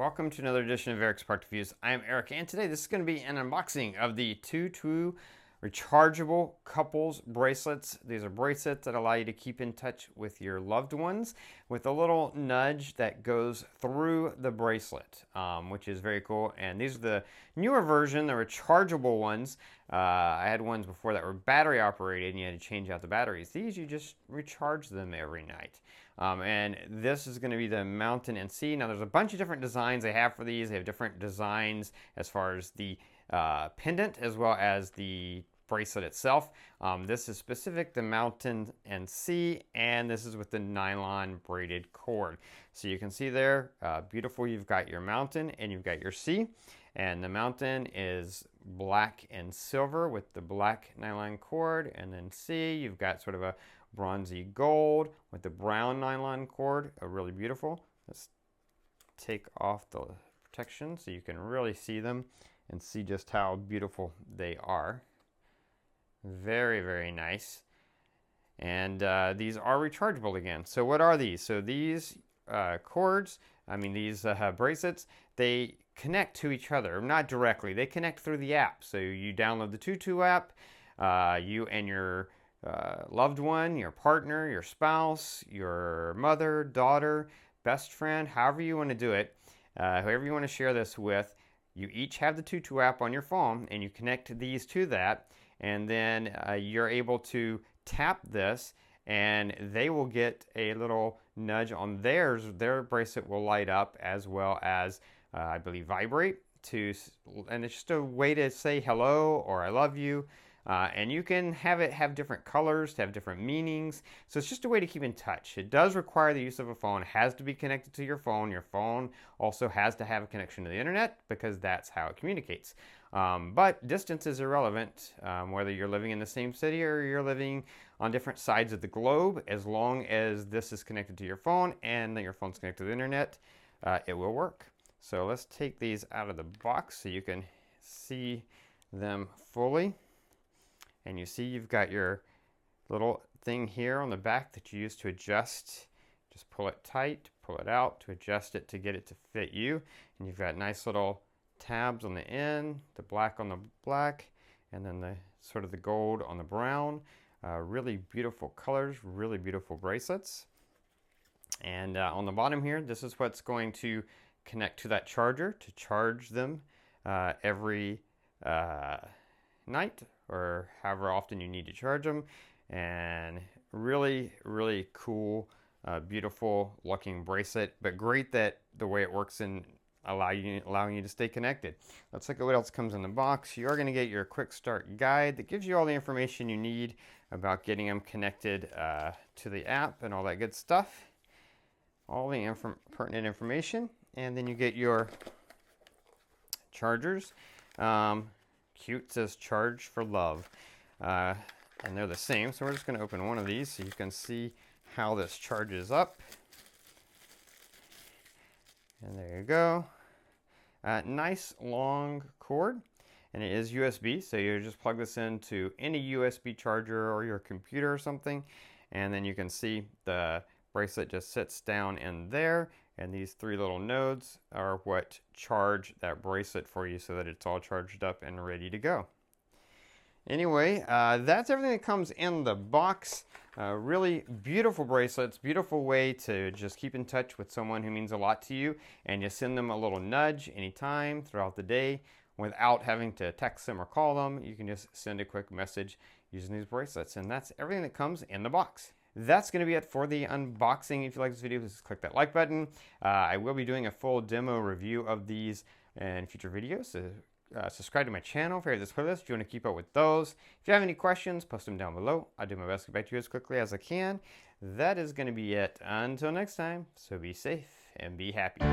welcome to another edition of Eric's Product Reviews. I am Eric, and today this is going to be an unboxing of the Totwoo Rechargeable Couples Bracelets. These are bracelets that allow you to keep in touch with your loved ones with a little nudge that goes through the bracelet, which is very cool. And these are the newer version, the rechargeable ones. I had ones before that were battery operated and you had to change out the batteries. These, you just recharge them every night. And this is going to be the Mountain and Sea. Now there's a bunch of different designs they have for these. They have different designs as far as the pendant as well as the bracelet itself. This is specific to Mountain and Sea, and this is with the nylon braided cord. So you can see there, beautiful, you've got your Mountain and you've got your Sea. And the Mountain is black and silver with the black nylon cord, and then Sea, you've got sort of a bronzy gold with the brown nylon cord, really beautiful. Let's take off the protection so you can really see them and see just how beautiful they are. Very, very nice. And these are rechargeable again. So what are these? So these these bracelets, they connect to each other, not directly. They connect through the app. So you download the Totwoo app, you and your loved one, your partner, your spouse, your mother, daughter, best friend, however you want to do it, whoever you want to share this with, you each have the Totwoo app on your phone and you connect these to that, and then you're able to tap this and they will get a little nudge on theirs. Their bracelet will light up as well as, I believe, vibrate, and it's just a way to say hello or I love you. And you can have it have different colors to have different meanings. So it's just a way to keep in touch. It does require the use of a phone. It has to be connected to your phone. Your phone also has to have a connection to the internet because that's how it communicates. But distance is irrelevant, whether you're living in the same city or you're living on different sides of the globe. As long as this is connected to your phone and then your phone's connected to the internet, it will work. So let's take these out of the box so you can see them fully. And you see you've got your little thing here on the back that you use to adjust. Just pull it tight, pull it out to adjust it to get it to fit you. And you've got nice little tabs on the end, the black on the black, and then the sort of the gold on the brown. Really beautiful colors, really beautiful bracelets. And on the bottom here, this is what's going to connect to that charger to charge them every night or however often you need to charge them. And really, really cool, beautiful looking bracelet, but great that the way it works in allowing you to stay connected. Let's look at what else comes in the box. You are going to get your quick start guide that gives you all the information you need about getting them connected to the app and all that good stuff. All the pertinent information. And then you get your chargers. Cute, says charge for love. And they're the same. So we're just going to open one of these so you can see how this charges up. And there you go. Nice long cord, and it is USB, so you just plug this into any USB charger or your computer or something, and then you can see the bracelet just sits down in there, and these three little nodes are what charge that bracelet for you so that it's all charged up and ready to go. Anyway, that's everything that comes in the box. Really beautiful bracelets, beautiful way to just keep in touch with someone who means a lot to you, and you send them a little nudge anytime throughout the day without having to text them or call them. You can just send a quick message using these bracelets, and that's everything that comes in the box. That's going to be it for the unboxing. If you like this video, just click that like button. I will be doing a full demo review of these in future videos. So subscribe to my channel if you're this playlist if you want to keep up with those. If you have any questions, post them down below. I'll do my best to get back to you as quickly as I can. That is going to be it. Until next time, so be safe and be happy.